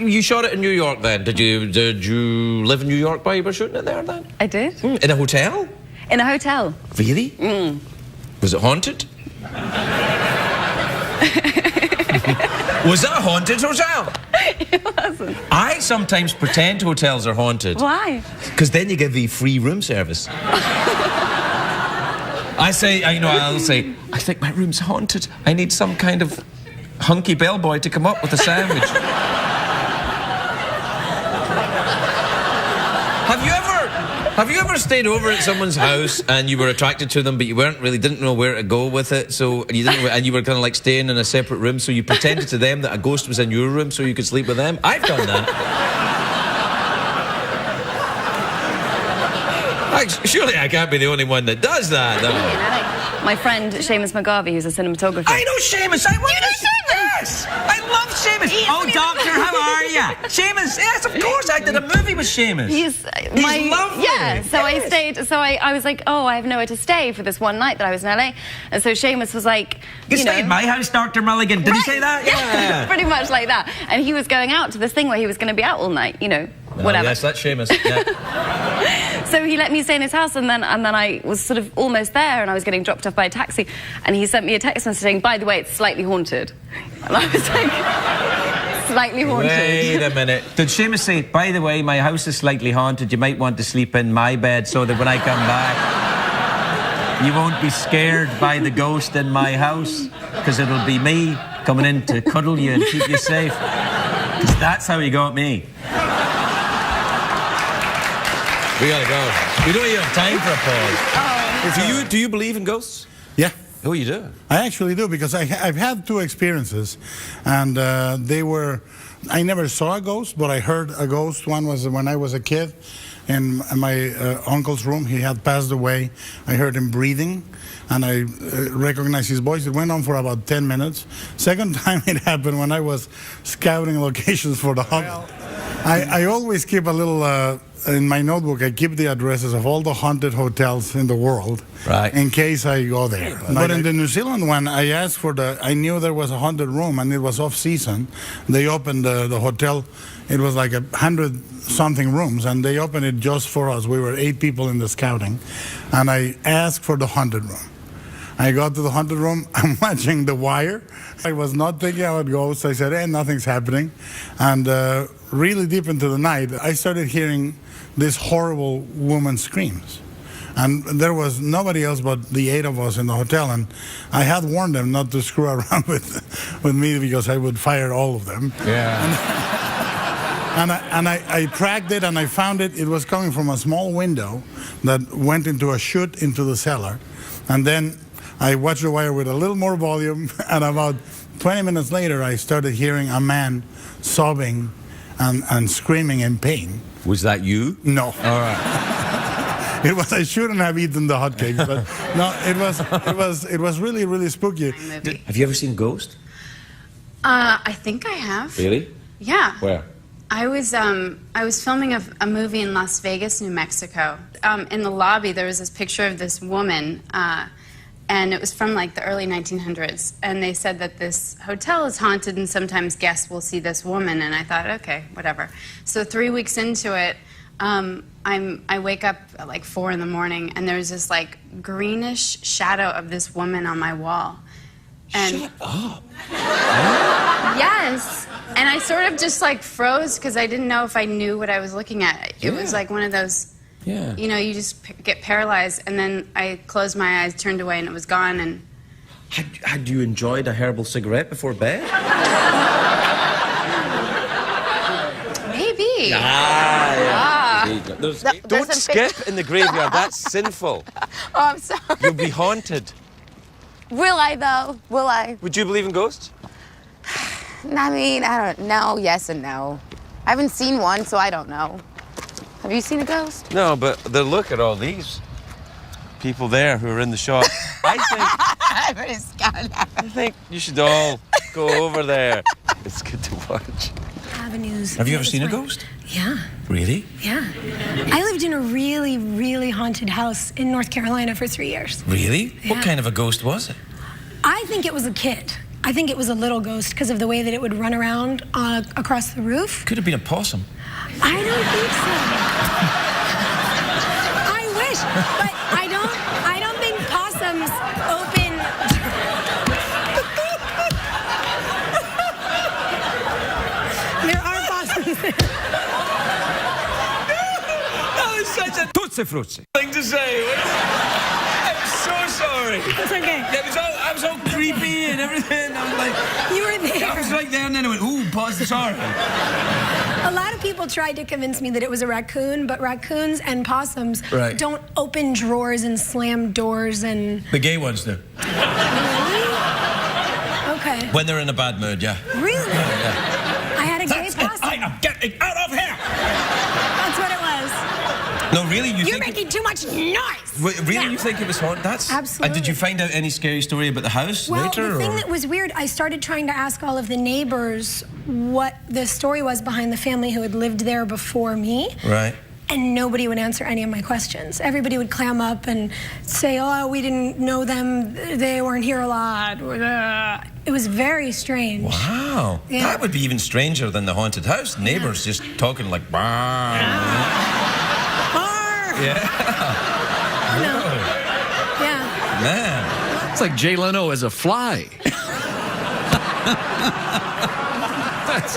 You shot it in New York then, did you? Did you live in New York while you were shooting it there then? I did. In a hotel? In a hotel. Really? Was it haunted? Was that a haunted hotel? It wasn't. I sometimes pretend hotels are haunted. Why? Because then you give the free room service. I'll say, I think my room's haunted. I need some kind of hunky bellboy to come up with a sandwich. Have you ever stayed over at someone's house and you were attracted to them, but you didn't know where to go with it, and you were kind of like staying in a separate room, so you pretended to them that a ghost was in your room so you could sleep with them? I've done that. Surely I can't be the only one that does that, though. My friend Seamus McGarvey, who's a cinematographer. I know Seamus. I love Seamus. Oh, doctor, how are you? Seamus, yes, of course. I did a movie with Seamus. He's lovely. Yeah, so yes. I stayed. So I was like, oh, I have nowhere to stay for this one night that I was in LA. And so Seamus was like, you stay at my house, Dr. Mulligan. Did he say that? Yeah. Pretty much like that. And he was going out to this thing where he was going to be out all night, whatever. Yes, that's Seamus. Yeah. So he let me stay in his house, and then I was sort of almost there, and I was getting dropped off by a taxi, and he sent me a text message saying, by the way, it's slightly haunted. And I was like, slightly haunted. Wait a minute. Did Seamus say, by the way, my house is slightly haunted, you might want to sleep in my bed so that when I come back, you won't be scared by the ghost in my house, because it'll be me coming in to cuddle you and keep you safe. 'Cause that's how he got me. We gotta go. We don't even have time for a pause. Oh. Do you believe in ghosts? Yeah. Oh, you do? I actually do, because I've had two experiences, and I never saw a ghost, but I heard a ghost. One was when I was a kid in my uncle's room. He had passed away. I heard him breathing, and I recognized his voice. It went on for about 10 minutes. Second time it happened when I was scouting locations for the haunted. I always keep a little... in my notebook, I keep the addresses of all the haunted hotels in the world, right, in case I go there. But in the New Zealand one, I asked for I knew there was a haunted room, and it was off-season. They opened the hotel. It was like 100-something rooms, and they opened it just for us. We were 8 people in the scouting, and I asked for the haunted room. I got to the haunted room. I'm watching The Wire. I was not thinking about ghosts. I said, hey, nothing's happening. And really deep into the night, I started hearing this horrible woman screams. And there was nobody else but the 8 of us in the hotel. And I had warned them not to screw around with me, because I would fire all of them. Yeah. And I tracked it, and I found it. It was coming from a small window that went into a chute into the cellar. And then I watched The Wire with a little more volume, and about 20 minutes later, I started hearing a man sobbing and screaming in pain. Was that you? No. All right. It was. I shouldn't have eaten the hotcakes, but no, it was really, really spooky. Have you ever seen a ghost? I think I have. Really? Yeah. Where? I was filming a movie in Las Vegas, New Mexico. In the lobby, there was this picture of this woman, and it was from like the early 1900s. And they said that this hotel is haunted, and sometimes guests will see this woman. And I thought, okay, whatever. So 3 weeks into it, I wake up at like 4 in the morning, and there's this like greenish shadow of this woman on my wall. And shut up. Yes. And I sort of just like froze, because I didn't know if I knew what I was looking at. It was like one of those, you just get paralyzed. And then I closed my eyes, turned away, and it was gone. And had you enjoyed a herbal cigarette before bed? Maybe. Don't skip in the graveyard. That's sinful. Oh, I'm sorry. You'll be haunted. Will I, though? Will I? Would you believe in ghosts? I mean, I don't know. Yes and no. I haven't seen one, so I don't know. Have you seen a ghost? No, but look at all these people there who are in the shop. I think you should all go over there. It's good to watch. Avenues. Have you ever seen a ghost? Yeah. Really? Yeah. I lived in a really, really haunted house in North Carolina for 3 years. Really? Yeah. What kind of a ghost was it? I think it was a kid. I think it was a little ghost because of the way that it would run around across the roof. Could have been a possum. I don't think so. I wish, but I don't think possums open. There are possums there. That was such a Tootsie Fruitsie thing to say. I'm so sorry. It's okay. I was all creepy and everything. I was like, You were there. I was right there, and then I went, ooh, possum, sorry. A lot of people tried to convince me that it was a raccoon, but raccoons and possums Right. don't open drawers and slam doors and... The gay ones do. Really? Okay. When they're in a bad mood, yeah. Really? Yeah. I had a gay possum. I am getting out of here! That's what it was. No, really? You're making too much noise. Really? Yeah. You think it was haunted? That's... Absolutely. And did you find out any scary story about the house Well, later? the thing or? that was weird, I started trying to ask all of the neighbors what the story was behind the family who had lived there before me. Right. And nobody would answer any of my questions. Everybody would clam up and say, oh, we didn't know them, they weren't here a lot. It was very strange. Wow. Yeah. That would be even stranger than the haunted house. Neighbors just talking like, bah. Yeah. No. Yeah. Man. It's like Jay Leno as a fly. That's,